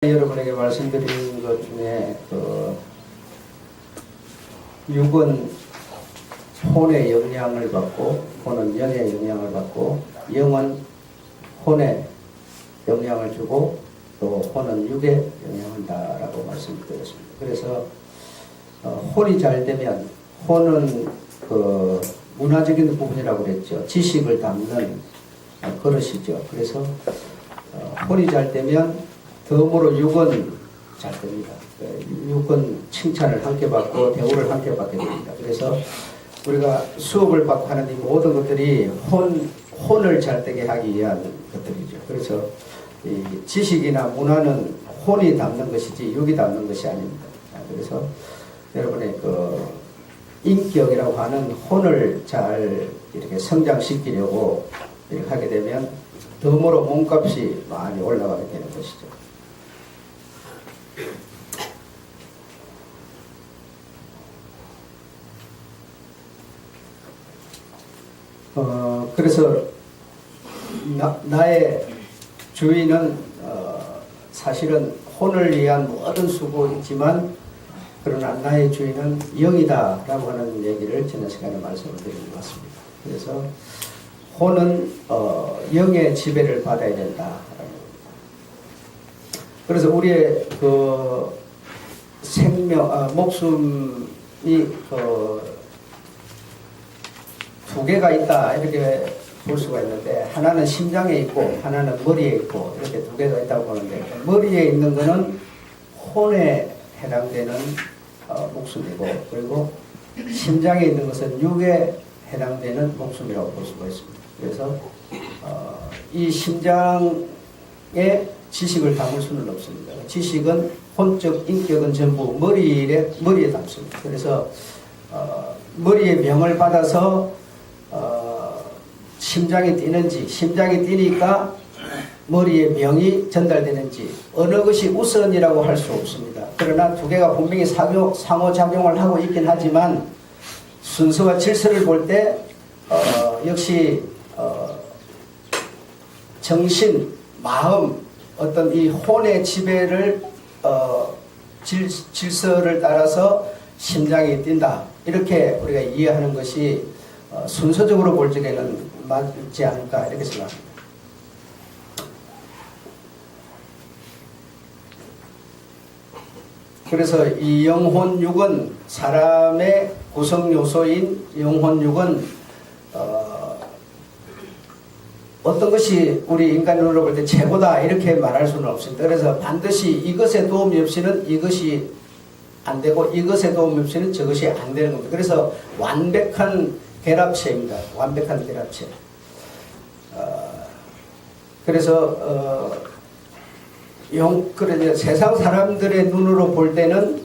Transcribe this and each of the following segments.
여러분에게 말씀드린 것 중에 육은 혼의 영향을 받고, 혼은 영의 영향을 받고, 영은 혼의 영향을 주고, 또 혼은 육에 영향한다라고 말씀드렸습니다. 그래서 혼이 잘 되면, 혼은 문화적인 부분이라고 그랬죠. 지식을 담는 그릇이죠. 그래서 혼이 잘 되면 덤으로 육은 잘 됩니다. 육은 칭찬을 함께 받고 대우를 함께 받게 됩니다. 그래서 우리가 수업을 받고 하는 이 모든 것들이 혼을 잘 되게 하기 위한 것들이죠. 그래서 이 지식이나 문화는 혼이 담는 것이지 육이 담는 것이 아닙니다. 그래서 여러분의 인격이라고 하는 혼을 잘 이렇게 성장시키려고 이렇게 하게 되면 덤으로 몸값이 많이 올라가게 되는 것이죠. 그래서 나의 주인은 사실은 혼을 위한 모든 수고이지만 그러나 나의 주인은 영이다 라고 하는 얘기를 지난 시간에 말씀을 드린 것 같습니다. 그래서 혼은 영의 지배를 받아야 된다. 그래서 우리의 목숨이 두 개가 있다 이렇게 볼 수가 있는데, 하나는 심장에 있고 하나는 머리에 있고 이렇게 두 개가 있다고 보는데, 머리에 있는 거는 혼에 해당되는 목숨이고, 그리고 심장에 있는 것은 육에 해당되는 목숨이라고 볼 수가 있습니다. 그래서 이 심장에 지식을 담을 수는 없습니다. 지식은 혼적 인격은 전부 머리에 담습니다. 그래서 머리에 병을 받아서 심장이 뛰는지, 심장이 뛰니까 머리에 병이 전달되는지 어느 것이 우선이라고 할 수 없습니다. 그러나 두 개가 분명히 상호작용을 하고 있긴 하지만 순서와 질서를 볼 때 역시 정신, 마음, 어떤 이 혼의 지배를 질서를 따라서 심장이 뛴다 이렇게 우리가 이해하는 것이 순서적으로 볼 적에는 맞지 않을까 이렇게 생각합니다. 그래서 이 영혼육은 사람의 구성 요소인 영혼육은 어떤 것이 우리 인간 눈으로 볼 때 최고다 이렇게 말할 수는 없습니다. 그래서 반드시 이것의 도움이 없이는 이것이 안 되고 이것의 도움이 없이는 저것이 안 되는 겁니다. 그래서 완벽한 결합체입니다. 완벽한 결합체. 그래서 세상 사람들의 눈으로 볼 때는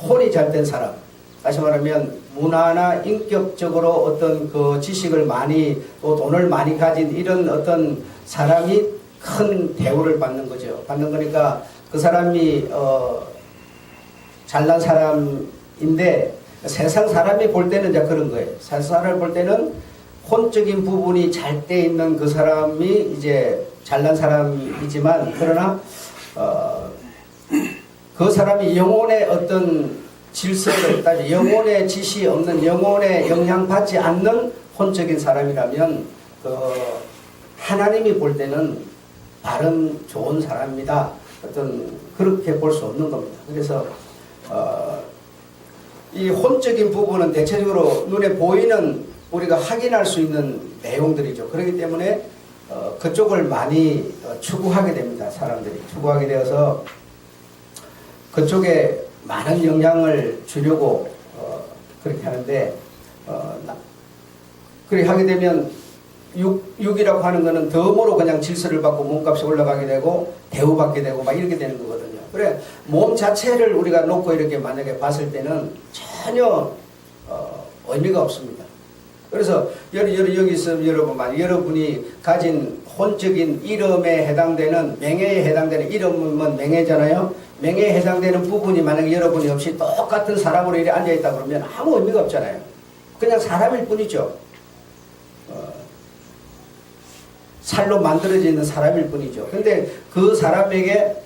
혼이 잘된 사람, 다시 말하면 문화나 인격적으로 어떤 지식을 많이 또 돈을 많이 가진 이런 어떤 사람이 큰 대우를 받는 거죠. 받는 거니까 그 사람이 잘난 사람인데, 세상 사람이 볼 때는 이제 그런 거예요. 세상 사람을 볼 때는 혼적인 부분이 잘 돼 있는 그 사람이 이제 잘난 사람이지만, 그러나 그 사람이 영혼의 어떤 질서를 따지, 영혼의 지시 없는, 영혼의 영향받지 않는 혼적인 사람이라면 하나님이 볼 때는 바른 좋은 사람입니다. 어떤 그렇게 볼 수 없는 겁니다. 그래서 이 혼적인 부분은 대체적으로 눈에 보이는 우리가 확인할 수 있는 내용들이죠. 그렇기 때문에 그쪽을 많이 추구하게 됩니다. 사람들이 추구하게 되어서 그쪽에 많은 영향을 주려고 그렇게 하는데, 그렇게 하게 되면 육이라고 하는 것은 덤으로 그냥 질서를 받고 몸값이 올라가게 되고 대우받게 되고 막 이렇게 되는 거거든요. 그래 몸 자체를 우리가 놓고 이렇게 만약에 봤을 때는 전혀 의미가 없습니다. 그래서 여기 있으면 여러분이 가진 혼적인 이름에 해당되는, 명예에 해당되는, 이름은 명예잖아요. 명예에 해당되는 부분이 만약에 여러분이 없이 똑같은 사람으로 이렇게 앉아있다 그러면 아무 의미가 없잖아요. 그냥 사람일 뿐이죠. 살로 만들어져 있는 사람일 뿐이죠. 근데 그 사람에게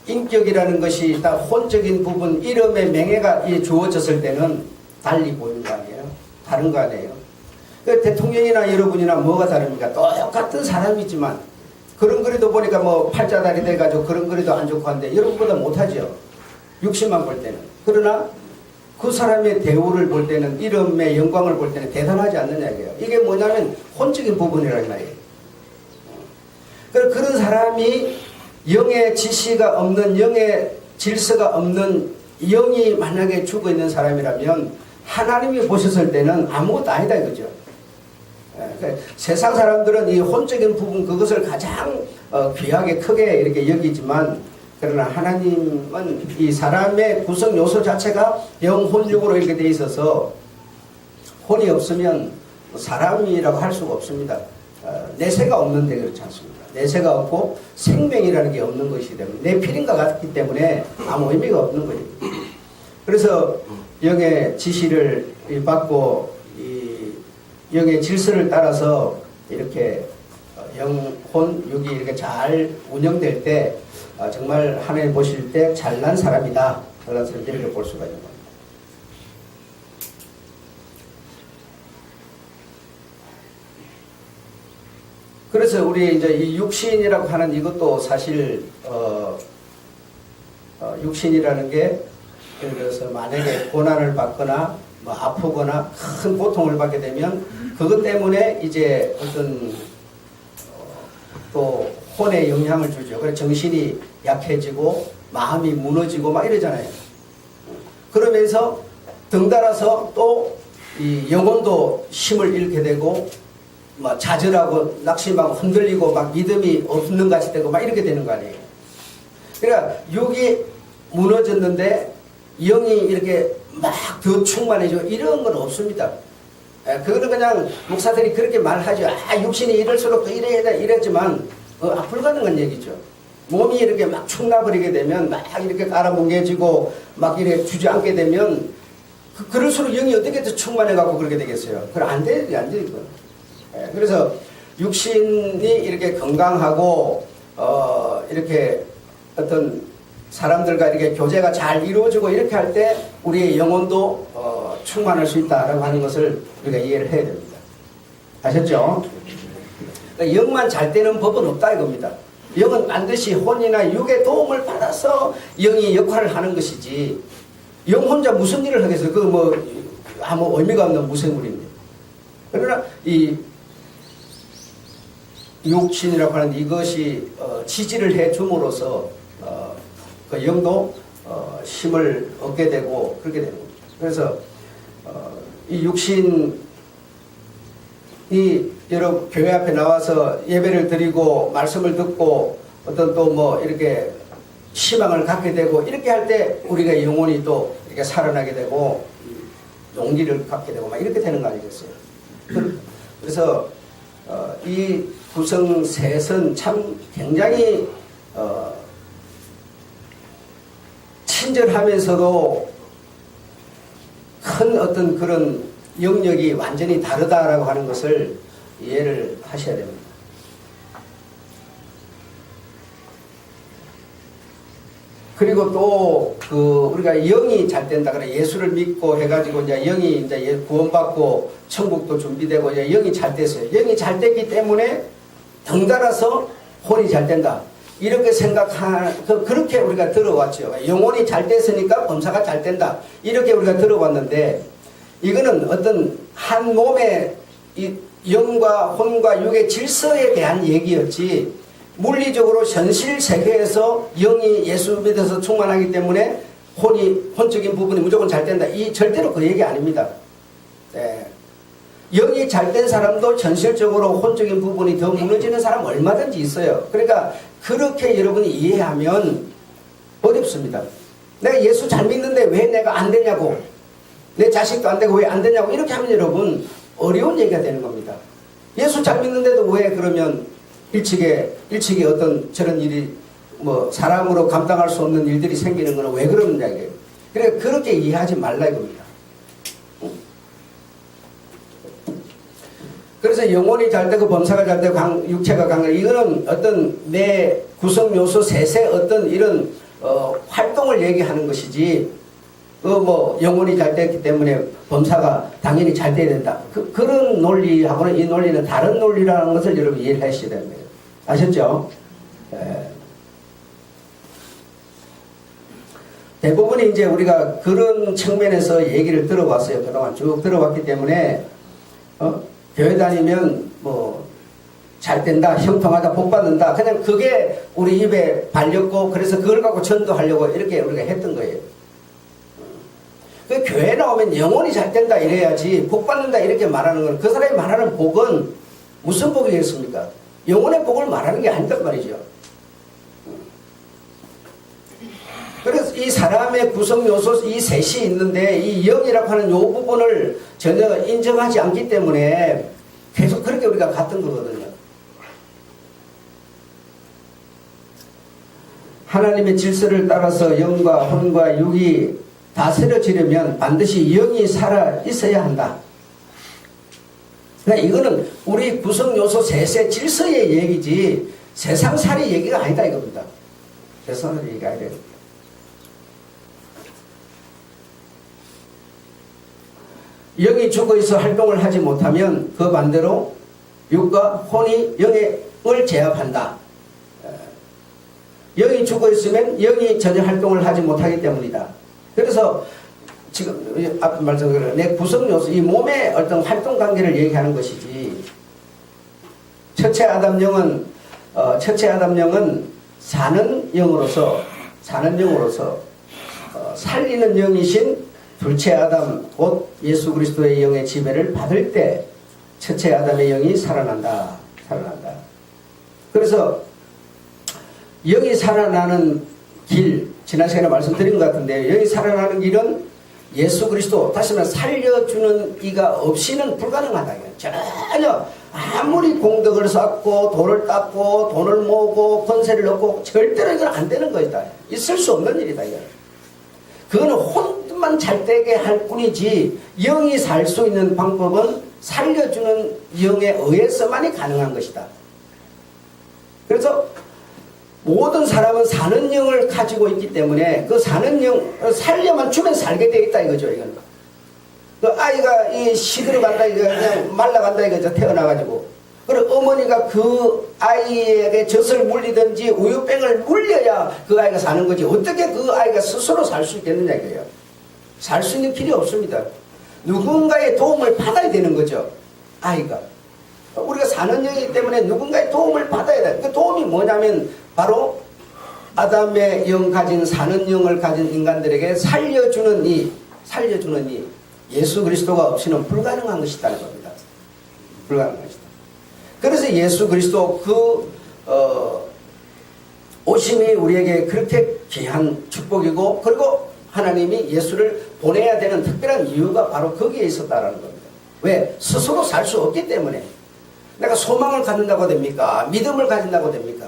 인격이라는 것이 딱 혼적인 부분, 이름의 명예가 주어졌을 때는 달리 보이는 거 아니에요? 다른 거 아니에요? 그 대통령이나 여러분이나 뭐가 다릅니까? 똑같은 사람이지만 그런 거리도 보니까 뭐 팔자다리 돼가지고 그런 거리도 안 좋고 한데 여러분보다 못하죠. 육신만 볼 때는. 그러나 그 사람의 대우를 볼 때는, 이름의 영광을 볼 때는 대단하지 않느냐 이게요. 이게 뭐냐면 혼적인 부분이란 말이에요. 그런 사람이 영의 지시가 없는, 영의 질서가 없는, 영이 만약에 죽어 있는 사람이라면 하나님이 보셨을 때는 아무것도 아니다 이거죠. 그러니까 세상 사람들은 이 혼적인 부분, 그것을 가장 귀하게 크게 이렇게 여기지만, 그러나 하나님은 이 사람의 구성 요소 자체가 영혼육으로 이렇게 돼 있어서 혼이 없으면 사람이라고 할 수가 없습니다. 내세가 없는데 그렇지 않습니다. 내세가 없고 생명이라는 게 없는 것이기 때문에, 내 필인과 같기 때문에 아무 의미가 없는 거예요. 그래서 영의 지시를 받고 이 영의 질서를 따라서 이렇게 영혼 육이 이렇게 잘 운영될 때 정말 하나님 보실 때 잘난 사람이다, 잘난 사람 이렇게 볼 수가 있는 겁니다. 그래서 우리 이제 이 육신이라고 하는 이것도 사실 육신이라는 게, 예를 들어서 만약에 고난을 받거나 뭐 아프거나 큰 고통을 받게 되면 그것 때문에 이제 어떤 또 혼에 영향을 주죠. 그래서 정신이 약해지고 마음이 무너지고 막 이러잖아요. 그러면서 덩달아서 또 이 영혼도 힘을 잃게 되고 막 좌절하고 낙심하고 흔들리고 막 믿음이 없는 같이 되고 막 이렇게 되는 거 아니에요. 그러니까 육이 무너졌는데 영이 이렇게 막 더 충만해지고 이런 건 없습니다. 그거는 그냥 목사들이 그렇게 말하죠. 육신이 이럴수록 더 이래야 돼, 이랬지만 불가능한 얘기죠. 몸이 이렇게 막 축나버리게 되면, 막 이렇게 깔아뭉개지고 막 이렇게 주저앉게 되면 그럴수록 영이 어떻게 더 충만해갖고 그렇게 되겠어요. 그럼 안 돼, 안 돼, 이거. 그래서 육신이 이렇게 건강하고 이렇게 어떤 사람들과 이렇게 교제가 잘 이루어지고 이렇게 할 때 우리의 영혼도 충만할 수 있다라고 하는 것을 우리가 이해를 해야 됩니다. 아셨죠? 그러니까 영만 잘 되는 법은 없다 이겁니다. 영은 반드시 혼이나 육의 도움을 받아서 영이 역할을 하는 것이지, 영 혼자 무슨 일을 하겠어요? 그 뭐 아무 의미가 없는 무생물인데. 그러나 이 육신이라고 하는 이것이 지지를 해 줌으로써 그 영도 힘을 얻게 되고 그렇게 되는 겁니다. 그래서 이 육신이 여러분 교회 앞에 나와서 예배를 드리고 말씀을 듣고 어떤 또 뭐 이렇게 희망을 갖게 되고 이렇게 할 때 우리가 영혼이 또 이렇게 살아나게 되고 용기를 갖게 되고 막 이렇게 되는 거 아니겠어요? 그래서 이 구성 셋은 참 굉장히 친절하면서도 큰 어떤 그런 영역이 완전히 다르다라고 하는 것을 이해를 하셔야 됩니다. 그리고 또 우리가 영이 잘 된다 그래, 예수를 믿고 해가지고 이제 영이 이제 구원받고 천국도 준비되고 이제 영이 잘 됐어요. 영이 잘 됐기 때문에 덩달아서 혼이 잘 된다, 이렇게 그렇게 우리가 들어왔죠. 영혼이 잘 됐으니까 범사가 잘 된다, 이렇게 우리가 들어왔는데, 이거는 어떤 한 몸의 이 영과 혼과 육의 질서에 대한 얘기였지, 물리적으로 현실 세계에서 영이 예수 믿어서 충만하기 때문에 혼적인 부분이 무조건 잘 된다, 이 절대로 그 얘기 아닙니다. 네. 영이 잘 된 사람도 현실적으로 혼적인 부분이 더 무너지는 사람 얼마든지 있어요. 그러니까 그렇게 여러분이 이해하면 어렵습니다. 내가 예수 잘 믿는데 왜 내가 안 되냐고, 내 자식도 안 되고 왜 안 되냐고, 이렇게 하면 여러분 어려운 얘기가 되는 겁니다. 예수 잘 믿는데도 왜 그러면 일찍에 어떤 저런 일이 뭐 사람으로 감당할 수 없는 일들이 생기는 거는 왜 그러느냐 이게. 그러니까 그렇게 이해하지 말라 이겁니다. 그래서 영혼이 잘 되고 범사가 잘 되고 육체가 강한 이거는 어떤 내 구성 요소 셋의 어떤 이런 활동을 얘기하는 것이지 뭐 영혼이 잘 됐기 때문에 범사가 당연히 잘 돼야 된다. 그런 논리하고는 이 논리는 다른 논리라는 것을 여러분 이해를 하셔야 됩니다. 아셨죠? 대부분이 이제 우리가 그런 측면에서 얘기를 들어왔어요. 그동안 쭉 들어왔기 때문에 교회 다니면 뭐 잘 된다, 형통하다, 복 받는다. 그냥 그게 우리 입에 발렸고 그래서 그걸 갖고 전도하려고 이렇게 우리가 했던 거예요. 그 교회 나오면 영혼이 잘 된다 이래야지 복 받는다 이렇게 말하는 건 그 사람이 말하는 복은 무슨 복이겠습니까? 영혼의 복을 말하는 게 아니단 말이죠. 그래서 이 사람의 구성 요소 이 셋이 있는데 이 영이라고 하는 요 부분을 전혀 인정하지 않기 때문에 계속 그렇게 우리가 갔던 거거든요. 하나님의 질서를 따라서 영과 혼과 육이 다스려지려면 반드시 영이 살아 있어야 한다. 그러니까 이거는 우리 구성 요소 셋의 질서의 얘기지 세상살이 얘기가 아니다 이겁니다. 세상살이 얘기가 아니라. 영이 죽어있어 활동을 하지 못하면 그 반대로 육과 혼이 영을 제압한다. 영이 죽어있으면 영이 전혀 활동을 하지 못하기 때문이다. 그래서 지금 앞에 말씀드린 내 구성요소 이 몸의 어떤 활동관계를 얘기하는 것이지 첫째 아담령은 사는 영으로서 살리는 영이신 둘째 아담 곧 예수 그리스도의 영의 지배를 받을 때 첫째 아담의 영이 살아난다. 그래서 영이 살아나는 길 지난 시간에 말씀드린 것 같은데 영이 살아나는 길은 예수 그리스도 다시 말해 살려주는 이가 없이는 불가능하다. 전혀 아무리 공덕을 쌓고 돈을 닦고 돈을 모으고 권세를 얻고 절대로 이건 안 되는 것이다. 있을 수 없는 일이다. 이건. 그거는 혼만 잘 되게 할 뿐이지 영이 살 수 있는 방법은 살려주는 영에 의해서만이 가능한 것이다. 그래서 모든 사람은 사는 영을 가지고 있기 때문에 그 사는 영 살려만 주면 살게 돼 있다 이거죠. 이건 그 아이가 이 시들어간다 이거 그냥 말라간다 이거죠. 태어나가지고 그리고 어머니가 그 아이에게 젖을 물리든지 우유병을 물려야 그 아이가 사는 거지 어떻게 그 아이가 스스로 살 수 있겠느냐 이거예요. 살 수 있는 길이 없습니다. 누군가의 도움을 받아야 되는 거죠. 아이가 우리가 사는 영이기 때문에 누군가의 도움을 받아야 돼. 그 도움이 뭐냐면 바로 아담의 영 가진 사는 영을 가진 인간들에게 살려주는 이 예수 그리스도가 없이는 불가능한 것이라는 겁니다. 불가능한 것이다. 그래서 예수 그리스도 오심이 우리에게 그렇게 귀한 축복이고 그리고 하나님이 예수를 보내야 되는 특별한 이유가 바로 거기에 있었다는 겁니다. 왜? 스스로 살 수 없기 때문에. 내가 소망을 갖는다고 됩니까? 믿음을 가진다고 됩니까?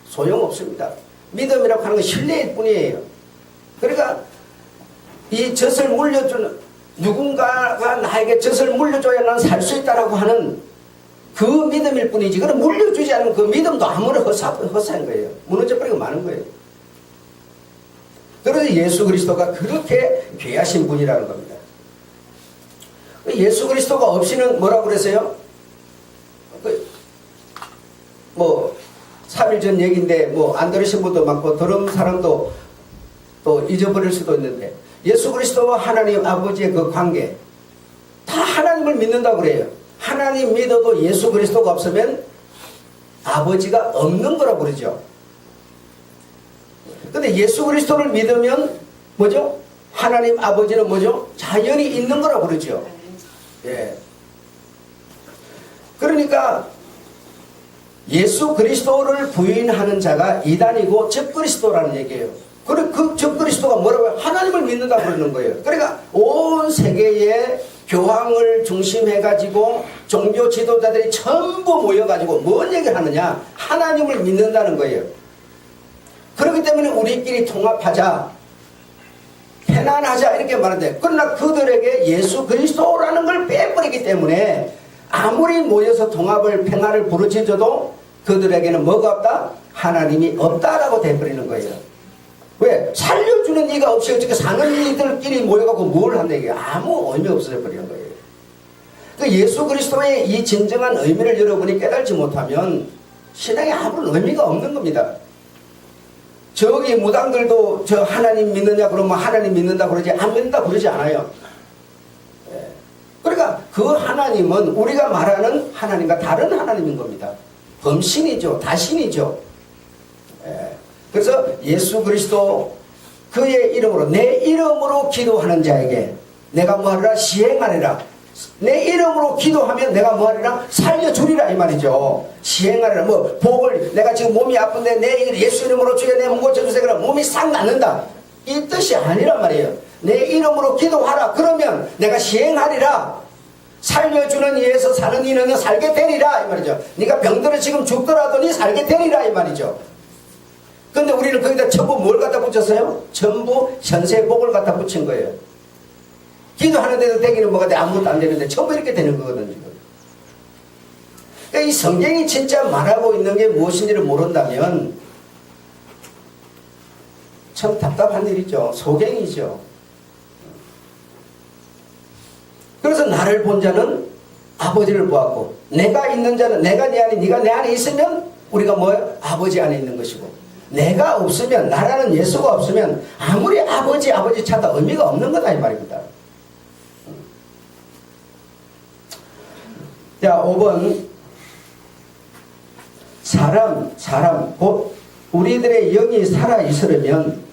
소용없습니다. 믿음이라고 하는 건 신뢰일 뿐이에요. 그러니까 이 젖을 물려주는 누군가가 나에게 젖을 물려줘야 난 살 수 있다라고 하는 그 믿음일 뿐이지 그럼 물려주지 않으면 그 믿음도 아무런 허사인 거예요. 무너져버리고 마는 거예요. 그래서 예수 그리스도가 그렇게 귀하신 분이라는 겁니다. 예수 그리스도가 없이는 뭐라고 그랬어요? 3일 전 얘기인데 안 들으신 분도 많고 들은 사람도 또 잊어버릴 수도 있는데 예수 그리스도와 하나님 아버지의 그 관계 다 하나님을 믿는다고 그래요. 하나님 믿어도 예수 그리스도가 없으면 아버지가 없는 거라고 그러죠. 근데 예수 그리스도를 믿으면 뭐죠? 하나님 아버지는 뭐죠? 자연히 있는 거라고 그러죠. 예. 그러니까 예수 그리스도를 부인하는 자가 이단이고 적그리스도라는 얘기예요. 그리고 그 적그리스도가 뭐라고 해요? 하나님을 믿는다고 그러는 거예요. 그러니까 온 세계의 교황을 중심해가지고 종교 지도자들이 전부 모여가지고 뭔 얘기를 하느냐? 하나님을 믿는다는 거예요. 그렇기 때문에 우리끼리 통합하자, 편안하자 이렇게 말하는데 그러나 그들에게 예수 그리스도라는 걸 빼버리기 때문에 아무리 모여서 통합을 평화를 부르짖어도 그들에게는 뭐가 없다? 하나님이 없다라고 돼버리는 거예요. 왜? 살려주는 이가 없이 어떻게 사는 이들끼리 모여갖고 뭘 한다 이게 아무 의미 없어져 버리는 거예요. 그 예수 그리스도의 이 진정한 의미를 여러분이 깨달지 못하면 신앙에 아무런 의미가 없는 겁니다. 저기 무당들도 저 하나님 믿느냐 그러면 하나님 믿는다 그러지 안 믿는다 그러지 않아요. 그러니까 그 하나님은 우리가 말하는 하나님과 다른 하나님인 겁니다. 범신이죠. 다신이죠. 그래서 예수 그리스도 그의 이름으로 내 이름으로 기도하는 자에게 내가 뭐하리라? 시행하리라. 내 이름으로 기도하면 내가 뭐하리라? 살려주리라 이 말이죠. 시행하리라. 뭐 복을 내가 지금 몸이 아픈데 내 예수 이름으로 주여 내 몸 고쳐주세요. 그러면 몸이 싹 낫는다. 이 뜻이 아니란 말이에요. 내 이름으로 기도하라. 그러면 내가 시행하리라. 살려주는 이에서 사는 이는 살게 되리라 이 말이죠. 네가 병들어 지금 죽더라도 네 살게 되리라 이 말이죠. 근데 우리는 거기다 전부 뭘 갖다 붙였어요? 전부 현세복을 갖다 붙인 거예요. 기도하는데도 되기는 뭐가 돼? 아무것도 안 되는데 전부 이렇게 되는 거거든요. 지금. 그러니까 이 성경이 진짜 말하고 있는 게 무엇인지를 모른다면 참 답답한 일이죠. 소경이죠. 그래서 나를 본 자는 아버지를 보았고 내가 있는 자는 내가 내 안에 네가 내 안에 있으면 우리가 뭐예요? 아버지 안에 있는 것이고 내가 없으면 나라는 예수가 없으면 아무리 아버지 찾아 의미가 없는 거다 이 말입니다. 자 5번 사람 곧 우리들의 영이 살아있으려면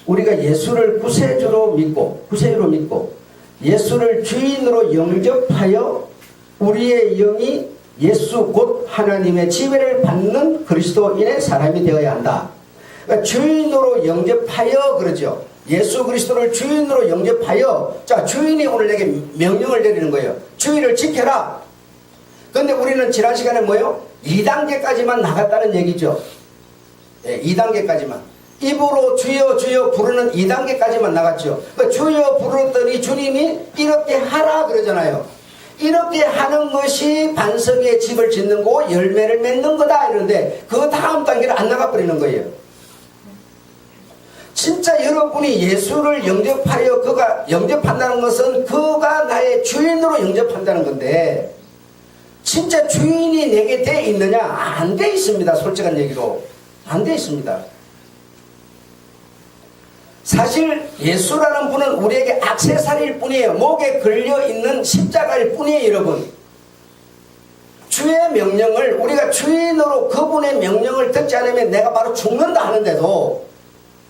우리가 예수를 구세주로 믿고 예수를 주인으로 영접하여 우리의 영이 예수 곧 하나님의 지배를 받는 그리스도인의 사람이 되어야 한다. 그러니까 주인으로 영접하여 그러죠. 예수 그리스도를 주인으로 영접하여 자 주인이 오늘 내게 명령을 내리는 거예요. 주인을 지켜라. 그런데 우리는 지난 시간에 뭐예요? 2단계까지만 나갔다는 얘기죠. 네, 2단계까지만. 입으로 주여 주여 부르는 2단계까지만 나갔죠. 그러니까 주여 부르더니 주님이 이렇게 하라 그러잖아요. 이렇게 하는 것이 반석의 집을 짓는 거고 열매를 맺는 거다 이러는데 그 다음 단계를 안 나가버리는 거예요. 진짜 여러분이 예수를 영접하여 그가 영접한다는 것은 그가 나의 주인으로 영접한다는 건데 진짜 주인이 내게 돼 있느냐? 안 돼 있습니다. 솔직한 얘기로 안 돼 있습니다. 사실 예수라는 분은 우리에게 액세서리일 뿐이에요. 목에 걸려있는 십자가일 뿐이에요. 여러분 주의 명령을 우리가 주인으로 그분의 명령을 듣지 않으면 내가 바로 죽는다 하는데도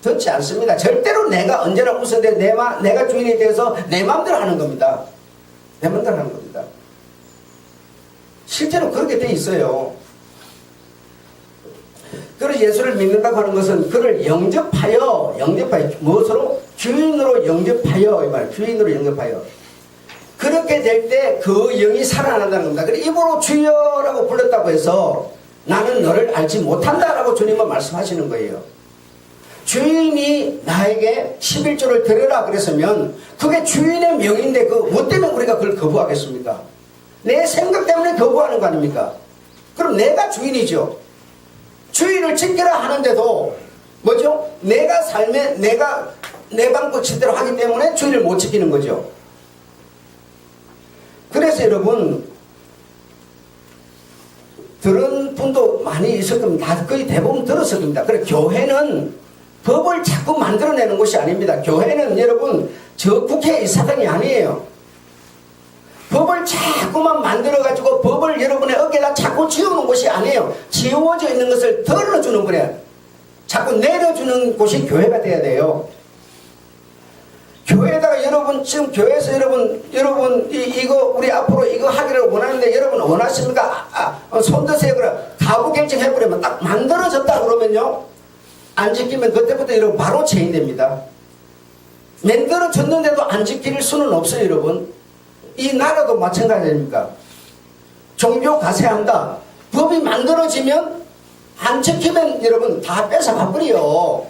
듣지 않습니다. 절대로 내가 언제나 우선돼 내가 주인이 돼서 내 마음대로 하는 겁니다. 내 마음대로 하는 겁니다. 실제로 그렇게 돼 있어요. 그래서 예수를 믿는다고 하는 것은 그를 영접하여 무엇으로? 주인으로 영접하여 이 말, 주인으로 영접하여 그렇게 될 때 그 영이 살아난다는 겁니다. 그래서 입으로 주여라고 불렀다고 해서 나는 너를 알지 못한다라고 주님은 말씀하시는 거예요. 주인이 나에게 11조를 드려라 그랬으면 그게 주인의 명인데 그 뭐 때문에 우리가 그걸 거부하겠습니까? 내 생각 때문에 거부하는 거 아닙니까? 그럼 내가 주인이죠. 주인을 지키라 하는데도 뭐죠? 내가 삶에 내가 내 방법대로 하기 때문에 주인을 못 지키는 거죠. 그래서 여러분 들은 분도 많이 있을 겁니다. 거의 대부분 들었을 겁니다. 그래 교회는 법을 자꾸 만들어내는 곳이 아닙니다. 교회는 여러분 저 국회의사당이 아니에요. 법을 자꾸만 만들어가지고 법을 여러분의 어깨에다 자꾸 지우는 곳이 아니에요. 지워져 있는 것을 덜어주는 거래요. 자꾸 내려주는 곳이 교회가 돼야 돼요. 교회에다가 여러분 지금 교회에서 여러분 이거 우리 앞으로 이거 하기를 원하는데 여러분 원하십니까? 손 드세요. 그래 가부 결정해버리면 딱 만들어졌다 그러면요 안 지키면 그때부터 여러분 바로 체인됩니다. 만들어졌는데도 안 지킬 수는 없어요. 여러분 이 나라도 마찬가지 아닙니까? 종교 가세한다. 법이 만들어지면 안 지키면 여러분 다 뺏어가버려요.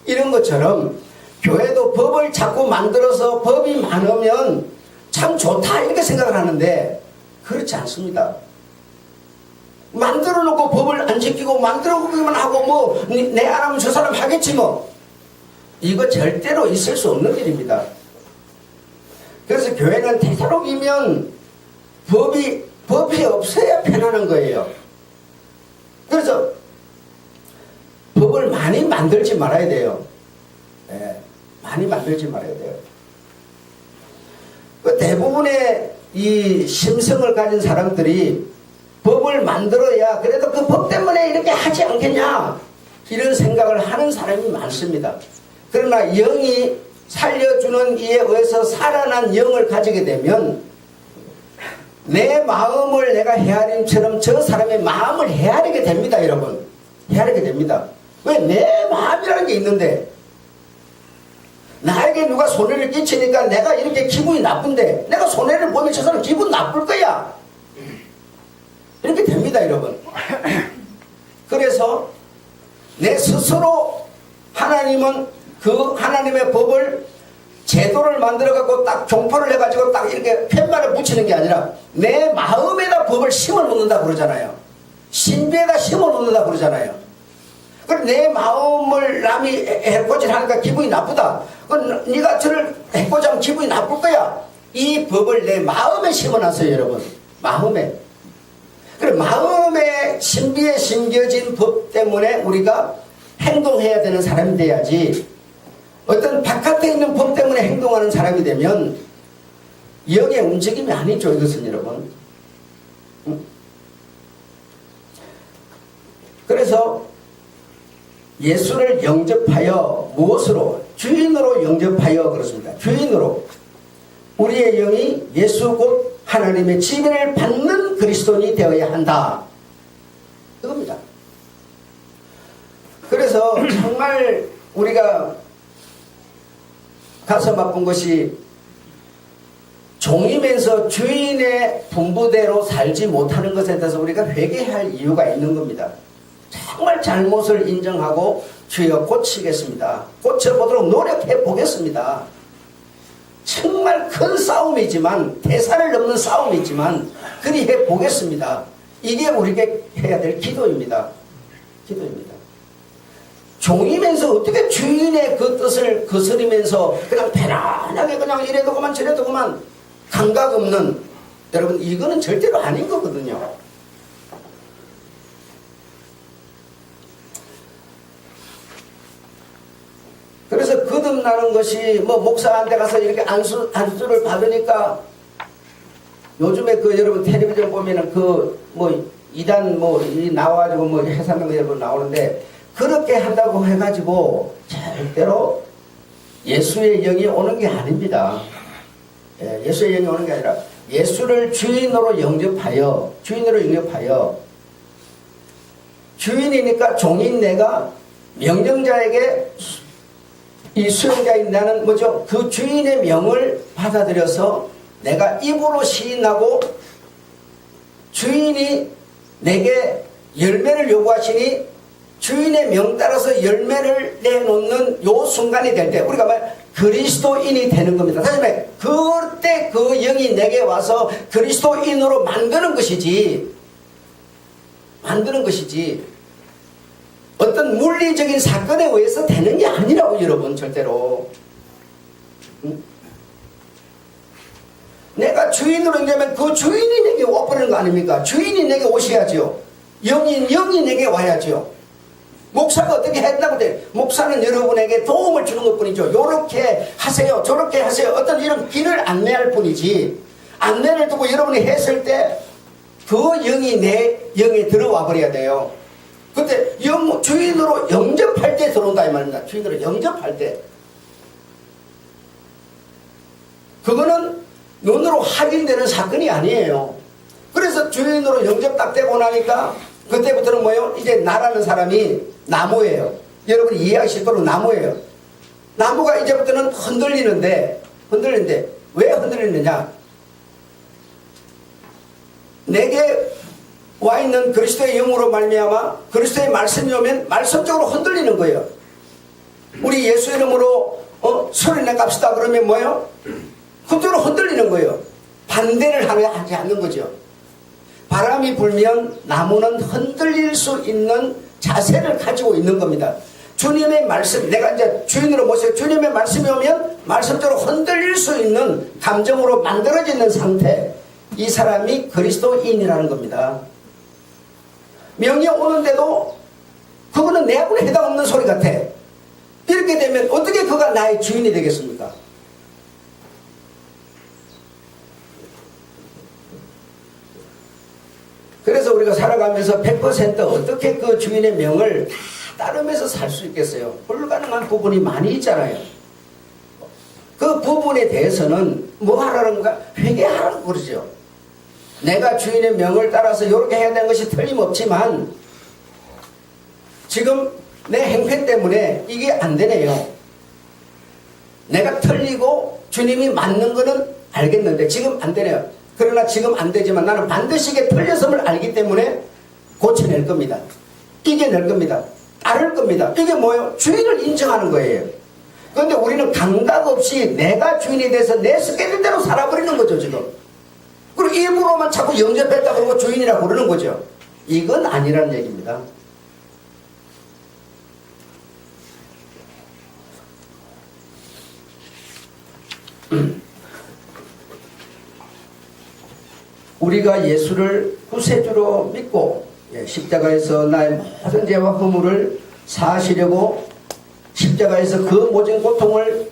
이런 것처럼 교회도 법을 자꾸 만들어서 법이 많으면 참 좋다 이렇게 생각을 하는데 그렇지 않습니다. 만들어 놓고 법을 안 지키고 만들어 놓기만 하고 뭐 내 안 하면 저 사람 하겠지 뭐. 이거 절대로 있을 수 없는 일입니다. 그래서 교회는 되도록이면 법이 없어야 편안한 거예요. 그래서 법을 많이 만들지 말아야 돼요. 네, 많이 만들지 말아야 돼요. 그 대부분의 이 심성을 가진 사람들이 법을 만들어야 그래도 그 법 때문에 이렇게 하지 않겠냐 이런 생각을 하는 사람이 많습니다. 그러나 영이 살려주는 이에 의해서 살아난 영을 가지게 되면 내 마음을 내가 헤아림처럼 저 사람의 마음을 헤아리게 됩니다. 여러분, 헤아리게 됩니다. 왜? 내 마음이라는 게 있는데 나에게 누가 손해를 끼치니까 내가 이렇게 기분이 나쁜데 내가 손해를 보면 저 사람 기분 나쁠 거야. 이렇게 됩니다. 여러분. 그래서 내 스스로 하나님은 그 하나님의 법을 제도를 만들어 갖고 딱 종포를 해가지고 딱 이렇게 팻말을 붙이는 게 아니라 내 마음에다 법을 심어 놓는다 그러잖아요. 신비에다 심어 놓는다 그러잖아요. 그럼 내 마음을 남이 해코지 하니까 기분이 나쁘다. 그럼 네가 저를 해코지 하면 기분이 나쁠 거야. 이 법을 내 마음에 심어 놨어요. 여러분, 마음에. 그래, 마음에 신비에 심겨진 법 때문에 우리가 행동해야 되는 사람이 돼야지, 어떤 바깥에 있는 법 때문에 행동하는 사람이 되면 영의 움직임이 아니죠. 이것은 여러분. 그래서 예수를 영접하여 무엇으로? 주인으로 영접하여 그렇습니다. 주인으로 우리의 영이 예수 곧 하나님의 지배를 받는 그리스도인이 되어야 한다. 그겁니다. 그래서 정말 우리가 가슴 아픈 것이 종이면서 주인의 분부대로 살지 못하는 것에 대해서 우리가 회개할 이유가 있는 겁니다. 정말 잘못을 인정하고 주여 고치겠습니다. 고쳐보도록 노력해 보겠습니다. 정말 큰 싸움이지만, 대사를 넘는 싸움이지만 그리 해 보겠습니다. 이게 우리가 해야 될 기도입니다. 기도입니다. 종이면서 어떻게 주인의 그 뜻을 거스리면서 그냥 편안하게 그냥 이래도 그만 저래도 그만 감각 없는, 여러분 이거는 절대로 아닌 거거든요. 그래서 거듭나는 것이 뭐 목사한테 가서 이렇게 안수를 받으니까, 요즘에 그 여러분 텔레비전 보면은 그 뭐 이단 뭐 나와가지고 뭐 해산하는 거 여러분 나오는데, 그렇게 한다고 해가지고 절대로 예수의 영이 오는 게 아닙니다. 예수의 영이 오는 게 아니라 예수를 주인으로 영접하여, 주인이니까 종인 내가 명령자에게, 이 수용자인 나는 뭐죠? 그 주인의 명을 받아들여서 내가 입으로 시인하고 주인이 내게 열매를 요구하시니 주인의 명 따라서 열매를 내놓는 요 순간이 될 때 우리가 그리스도인이 되는 겁니다. 다시 말해, 그때 그 영이 내게 와서 그리스도인으로 만드는 것이지 어떤 물리적인 사건에 의해서 되는 게 아니라고, 여러분. 절대로. 내가 주인으로 되면 그 주인이 내게 와버리는 거 아닙니까? 주인이 내게 오셔야죠. 영이 내게 와야죠. 목사가 어떻게 했다고 돼? 목사는 여러분에게 도움을 주는 것 뿐이죠. 요렇게 하세요, 저렇게 하세요, 어떤 이런 길을 안내할 뿐이지, 안내를 두고 여러분이 했을 때 그 영이 내 영에 들어와 버려야 돼요. 그때 주인으로 영접할 때 들어온다 이 말입니다. 주인으로 영접할 때. 그거는 눈으로 확인되는 사건이 아니에요. 그래서 주인으로 영접 딱 되고 나니까 그때부터는 뭐예요? 이제 나라는 사람이 나무예요. 여러분이 이해하기 쉽도록 나무예요. 나무가 이제부터는 흔들리는데 왜 흔들리느냐? 내게 와 있는 그리스도의 영으로 말미암아 그리스도의 말씀이 오면 말씀적으로 흔들리는 거예요. 우리 예수 이름으로 소리내 갑시다 그러면 뭐예요? 그대로 흔들리는 거예요. 반대를 하지 않는 거죠. 바람이 불면 나무는 흔들릴 수 있는 자세를 가지고 있는 겁니다. 주님의 말씀, 내가 이제 주인으로 모셔 주님의 말씀이 오면 말씀대로 흔들릴 수 있는 감정으로 만들어지는 상태, 이 사람이 그리스도인이라는 겁니다. 명이 오는데도 그거는 내하고는 해당 없는 소리 같아. 이렇게 되면 어떻게 그가 나의 주인이 되겠습니까? 그래서 우리가 살아가면서 100% 어떻게 그 주인의 명을 다 따르면서 살 수 있겠어요? 불가능한 부분이 많이 있잖아요. 그 부분에 대해서는 뭐 하라는 거야? 회개하라고 그러죠. 내가 주인의 명을 따라서 이렇게 해야 되는 것이 틀림없지만 지금 내 행패 때문에 이게 안 되네요. 내가 틀리고 주님이 맞는 거는 알겠는데 지금 안 되네요. 그러나 지금 안 되지만 나는 반드시 이게 틀렸음을 알기 때문에 고쳐낼 겁니다. 이겨낼 겁니다. 따를 겁니다. 이게 뭐예요? 주인을 인정하는 거예요. 그런데 우리는 감각 없이 내가 주인이 돼서 내 스케줄대로 살아버리는 거죠, 지금. 그리고 입으로만 자꾸 영접했다 그러고 주인이라고 그러는 거죠. 이건 아니라는 얘기입니다. 우리가 예수를 구세주로 믿고 십자가에서 나의 모든 죄와 허물을 사하시려고 십자가에서 그 모든 고통을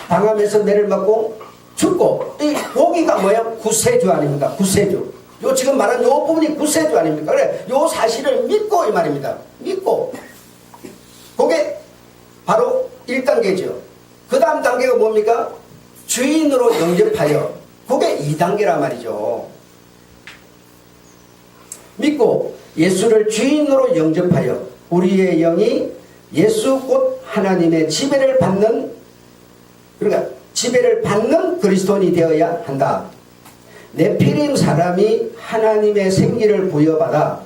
당하면서 매를 맞고 죽고, 이 여기가 뭐예요? 구세주 아닙니까? 구세주. 요 지금 말한 요 부분이 구세주 아닙니까? 그래, 요 사실을 믿고 이 말입니다. 믿고. 그게 바로 1단계죠. 그 다음 단계가 뭡니까? 주인으로 영접하여. 그게 2단계란 말이죠. 믿고 예수를 주인으로 영접하여 우리의 영이 예수 곧 하나님의 지배를 받는, 그러니까 지배를 받는 그리스도인이 되어야 한다. 네피림 사람이 하나님의 생기를 부여받아,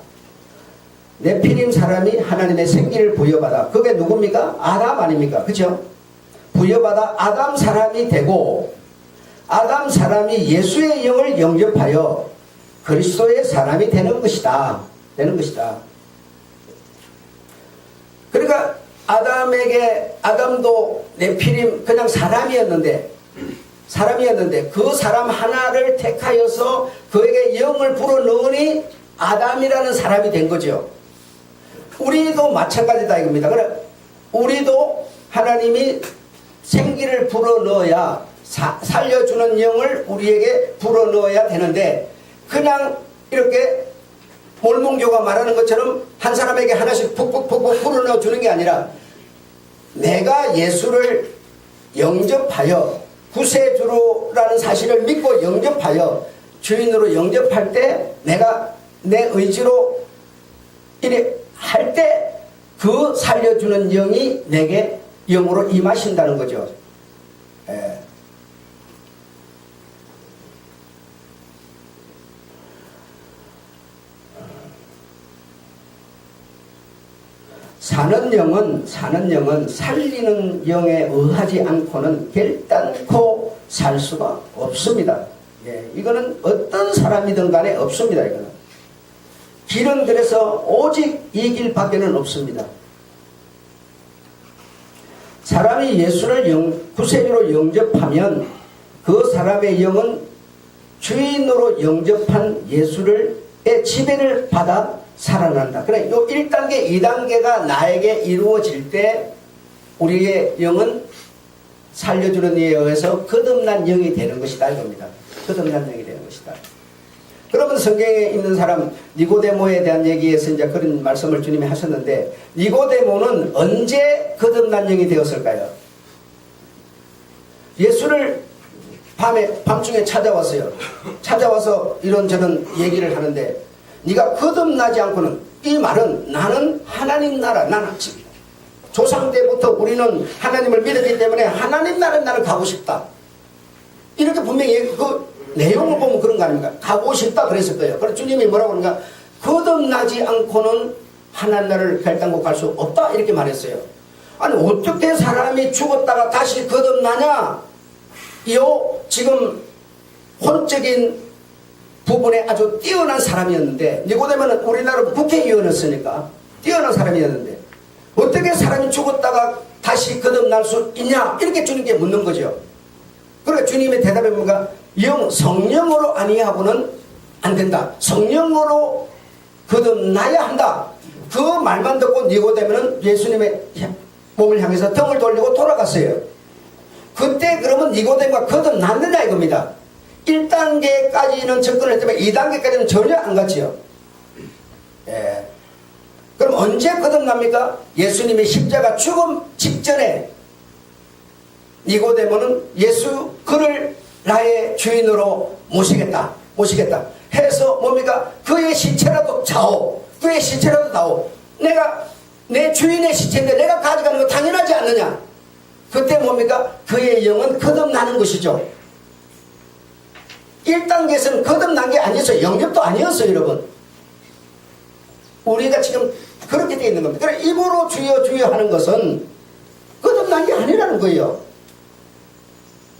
네피림 사람이 하나님의 생기를 부여받아, 그게 누굽니까? 아담 아닙니까? 그죠? 부여받아 아담 사람이 되고, 아담 사람이 예수의 영을 영접하여 그리스도의 사람이 되는 것이다. 되는 것이다. 그러니까 아담도 네피림 그냥 사람이었는데 그 사람 하나를 택하여서 그에게 영을 불어넣으니 아담이라는 사람이 된 거죠. 우리도 마찬가지다 이겁니다. 그래, 우리도 하나님이 생기를 불어넣어야 살려주는 영을 우리에게 불어넣어야 되는데, 그냥 이렇게 몰몬교가 말하는 것처럼 한 사람에게 하나씩 푹푹푹푹 불어넣어 주는 게 아니라 내가 예수를 영접하여 구세주라는 사실을 믿고 영접하여 주인으로 영접할 때 내가 내 의지로 이래 할 때 그 살려주는 영이 내게 영으로 임하신다는 거죠. 예. 사는 영은 살리는 영에 의하지 않고는 결단코 살 수가 없습니다. 예, 이거는 어떤 사람이든 간에 없습니다. 이거는 길은 그래서 오직 이 길밖에는 없습니다. 사람이 예수를 구세주로 영접하면 그 사람의 영은 주인으로 영접한 예수의 지배를 받아 살아난다. 그래, 요 1단계, 2단계가 나에게 이루어질 때 우리의 영은 살려주는 이에 의해서 거듭난 영이 되는 것이다 이겁니다. 거듭난 영이 되는 것이다. 그러면 성경에 있는 사람 니고데모에 대한 얘기에서 이제 그런 말씀을 주님이 하셨는데, 니고데모는 언제 거듭난 영이 되었을까요? 예수를 밤중에 찾아왔어요. 찾아와서 이런저런 얘기를 하는데, 네가 거듭나지 않고는, 이 말은 나는 하나님 나라, 나는 조상 때부터 우리는 하나님을 믿었기 때문에 하나님 나라에 나는 가고 싶다. 이렇게 분명히 그 내용을 보면 그런 거 아닙니까? 가고 싶다 그랬을 거예요. 그래서 주님이 뭐라고 하는가? 거듭나지 않고는 하나님 나라를 결단코 갈 수 없다 이렇게 말했어요. 아니 어떻게 사람이 죽었다가 다시 거듭나냐? 요 지금 혼적인 부분에 아주 뛰어난 사람이었는데, 니고데모는 우리나라 국회의원이었으니까 뛰어난 사람이었는데 어떻게 사람이 죽었다가 다시 거듭날 수 있냐, 이렇게 주님께 묻는 거죠. 그러니까 주님의 대답이 뭔가, 성령으로 아니하고는 안 된다, 성령으로 거듭나야 한다. 그 말만 듣고 니고데모는 예수님의 몸을 향해서 등을 돌리고 돌아갔어요. 그때 그러면 니고데모가 거듭났느냐 이겁니다. 1단계까지는 접근을 했지만 2단계까지는 전혀 안 갔지요. 예. 그럼 언제 거듭납니까? 예수님의 십자가 죽음 직전에 니고데모는 그를 나의 주인으로 모시겠다 해서 뭡니까? 그의 시체라도 자오, 그의 시체라도 나오. 내 주인의 시체인데 내가 가져가는 거 당연하지 않느냐. 그때 뭡니까? 그의 영은 거듭나는 것이죠. 1단계에서는 거듭난 게 아니었어요. 영접도 아니었어요, 여러분. 우리가 지금 그렇게 되어 있는 겁니다. 그래, 입으로 주여 주여 하는 것은 거듭난 게 아니라는 거예요.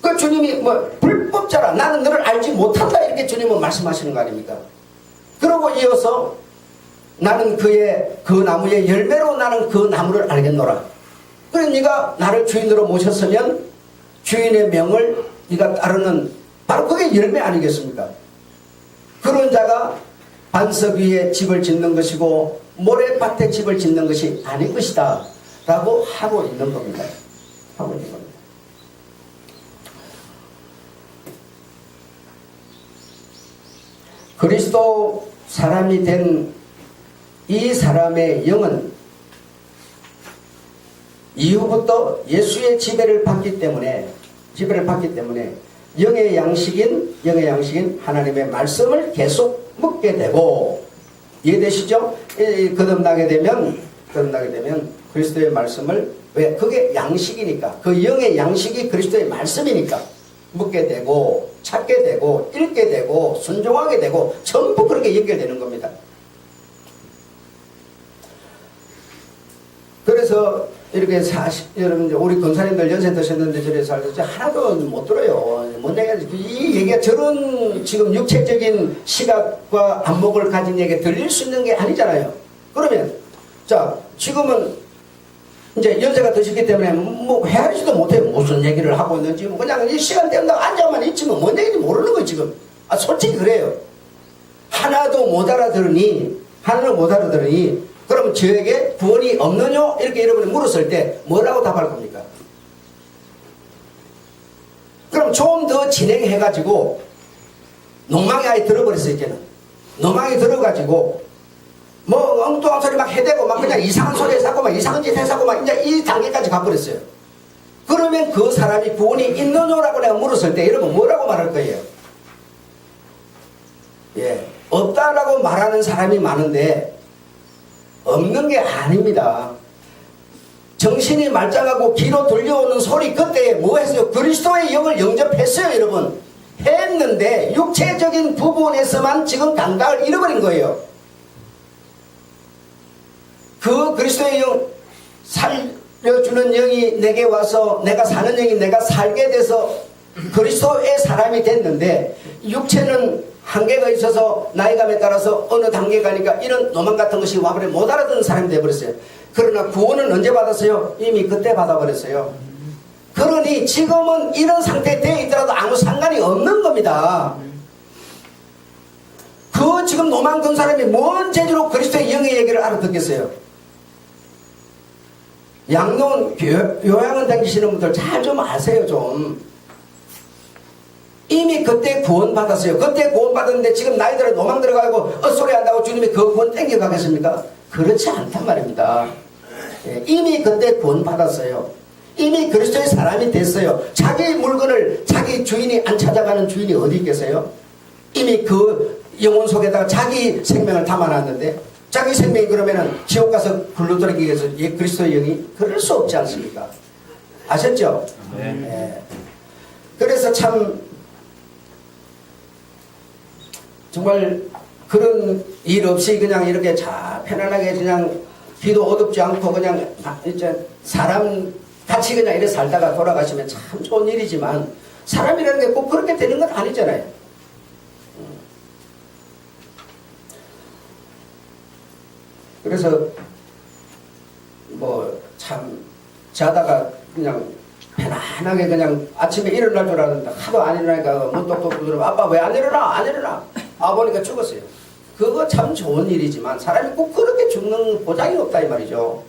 그 주님이 불법자라, 나는 너를 알지 못한다, 이렇게 주님은 말씀하시는 거 아닙니까? 그러고 이어서 나는 그 나무의 열매로 나는 그 나무를 알겠노라. 그래, 네가 나를 주인으로 모셨으면 주인의 명을 네가 따르는, 바로 그게 열매 아니겠습니까? 그런 자가 반석 위에 집을 짓는 것이고 모래밭에 집을 짓는 것이 아닌 것이다 라고 하고 있는 겁니다. 하고 있는 겁니다. 그리스도 사람이 된 이 사람의 영은 이후부터 예수의 지배를 받기 때문에 영의 양식인 하나님의 말씀을 계속 먹게 되고, 이해되시죠? 거듭나게 되면 그리스도의 말씀을, 왜? 그게 양식이니까, 그 영의 양식이 그리스도의 말씀이니까 먹게 되고 찾게 되고 읽게 되고 순종하게 되고 전부 그렇게 연결되는 겁니다. 그래서 이렇게 여러분, 우리 권사님들 연세 드셨는데 저래 살면서 하나도 못 들어요. 이 얘기가 저런 지금 육체적인 시각과 안목을 가진 얘기가 들릴 수 있는 게 아니잖아요. 그러면 자, 지금은 이제 연세가 드셨기 때문에 헤아리지도 못해요. 무슨 얘기를 하고 있는지. 그냥 이 시간 된다고 앉아만 있지만 뭔 얘기인지 모르는 거예요, 지금. 솔직히 그래요. 하나도 못 알아들으니 그러면 저에게 구원이 없느냐? 이렇게 여러분이 물었을 때 뭐라고 답할 겁니까? 그럼 좀 더 진행해가지고 농망이 아예 들어버렸어요. 이제는 농망이 들어가지고 엉뚱한 소리 막 해대고 막 그냥 이상한 소리 해사고 막 이상한 짓 해사고 막 이제 이 단계까지 가버렸어요. 그러면 그 사람이 구원이 있느냐라고 내가 물었을 때 여러분 뭐라고 말할 거예요? 예, 없다라고 말하는 사람이 많은데 없는 게 아닙니다. 정신이 말짱하고 귀로 들려오는 소리, 그때 뭐 했어요? 그리스도의 영을 영접했어요, 여러분. 했는데 육체적인 부분에서만 지금 감각을 잃어버린 거예요. 그 그리스도의 영, 살려주는 영이 내게 와서 내가 사는 영이 내가 살게 돼서 그리스도의 사람이 됐는데, 육체는 한계가 있어서 나이감에 따라서 어느 단계 가니까 이런 노망 같은 것이 와버려 못 알아듣는 사람이 되어버렸어요. 그러나 구원은 언제 받았어요? 이미 그때 받아버렸어요. 그러니 지금은 이런 상태에 되어 있더라도 아무 상관이 없는 겁니다. 그 지금 노망 든 사람이 뭔 재주로 그리스도의 영의 얘기를 알아듣겠어요? 양론 요양원 다니시는 분들 잘 좀 아세요, 좀. 이미 그때 구원 받았어요. 그때 구원 받았는데 지금 나이 들어 노망 들어가고 헛소리 한다고 주님이 그 구원 땡겨가겠습니까? 그렇지 않단 말입니다. 예, 이미 그때 구원 받았어요. 이미 그리스도의 사람이 됐어요. 자기 물건을 자기 주인이 안 찾아가는 주인이 어디 있겠어요? 이미 그 영혼 속에다가 자기 생명을 담아놨는데, 자기 생명이 그러면은 지옥 가서 굴러들어가기 위해서 그리스도의 영이 그럴 수 없지 않습니까? 아셨죠? 예. 그래서 참 정말 그런 일 없이 그냥 이렇게 잘 편안하게 그냥 기도 어둡지 않고 그냥 이제 사람 같이 그냥 이렇게 살다가 돌아가시면 참 좋은 일이지만, 사람이라는 게 꼭 그렇게 되는 건 아니잖아요. 그래서 뭐 참 자다가 그냥 편안하게 그냥 아침에 일어날 줄 알았는데 하도 안 일어나니까 문 똑똑 두드리면 아빠 왜 안 일어나? 안 일어나? 아버니까 죽었어요. 그거 참 좋은 일이지만 사람이 꼭 그렇게 죽는 보장이 없다 이 말이죠.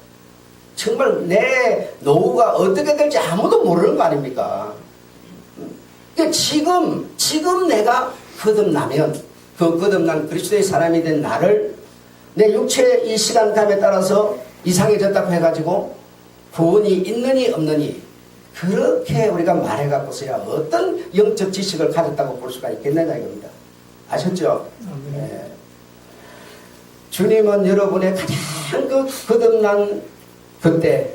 정말 내 노후가 어떻게 될지 아무도 모르는 거 아닙니까? 그러니까 지금 내가 거듭나면 그 거듭난 그리스도의 사람이 된 나를 내 육체의 이 시간감에 따라서 이상해졌다고 해가지고 구원이 있느니 없느니 그렇게 우리가 말해갖고서야 어떤 영적 지식을 가졌다고 볼 수가 있겠느냐 이겁니다. 아셨죠? 네. 주님은 여러분의 가장 거듭난 그때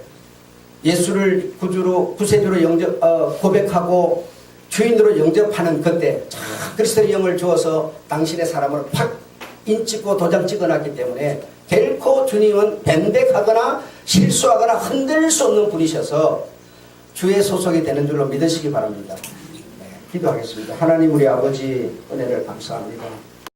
예수를 구세주로 고백하고 주인으로 영접하는 그때 그리스도의 영을 주어서 당신의 사람을 팍 인찍고 도장 찍어놨기 때문에 결코 주님은 변백하거나 실수하거나 흔들릴 수 없는 분이셔서 주의 소속이 되는 줄로 믿으시기 바랍니다. 네, 기도하겠습니다. 하나님 우리 아버지 은혜를 감사합니다.